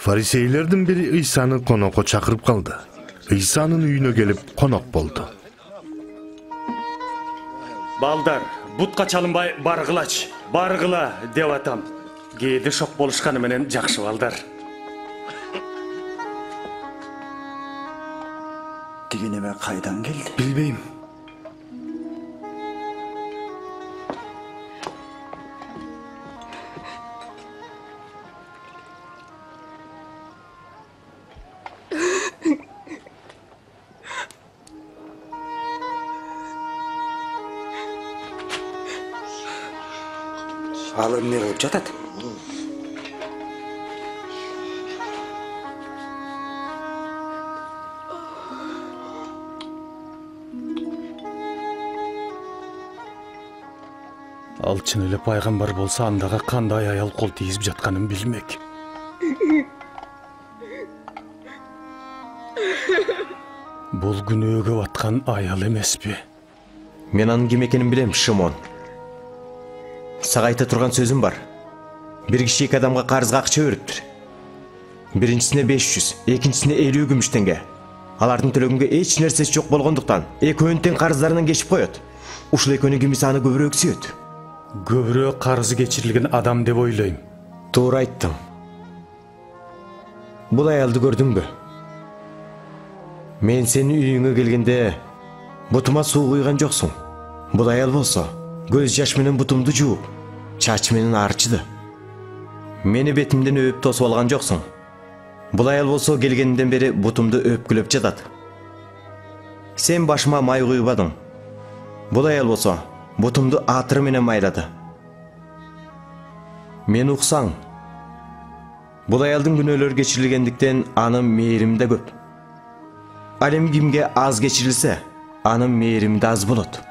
Farisейлердин бири Ыйсаны конокко чакырып калды. Ыйсанын үйүнө келип конок болду. Балдар, бутка чалынбай баргыла деп атам. Кээде шок болушканы менен жакшы балдар. Тиги неме кайдан келди? Билбейм. Ал эмне кылып жатат? Ал чын эле пайгамбар болсо андага кандай аял кол тийип жатканын билмек. Бул күнөөгө баткан аял эмеспи? Мен анын ким экенин билем, Шимон. Сага айта турган сөзүм бар. Бир киши эки адамга карызга акча бериптир. Биринчисине 500, экинчисине 50 күмүш теңге. Алардын төлөгөнгө эч нерсеси жок болгондуктан экөөнүн тең карыздарынан кечип коет. Ушул экөөнүн кимиси аны көбүрөөк сүйөт. Көбүрөөк карызы кечирилген адам деп ойлойм. Туура айттым. Бул аялды көрдүңбү? Мен сенин үйүңө келгенде бутума суу куйган жоксуң. Бул аял болсо көз жаш менен бутумду жууп, чач менен арчыды. Мени бетимден өп тосуп алган жоксуң. Бул аял болсо келгенден бери бутумду өпкүлөп жатат. Сен башыма май куйбадың. Бул аял болсо бутумду атыры менен майлады. Мен уксаң, бул аялдын күнөөлөрү кечирилгендиктен анын мээрими да көп. Ал эми кимге аз кечирилсе, анын мээрими да аз болот.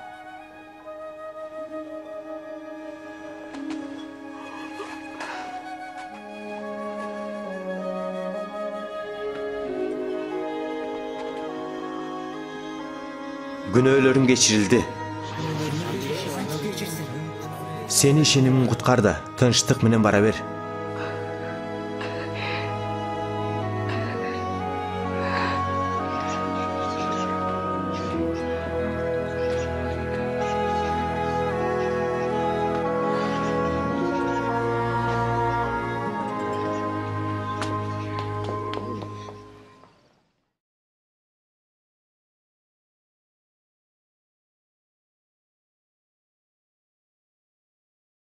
Günöөлөрүң кечирилди. Сени ишенимиң куткарды, тынчтык менен бара бер.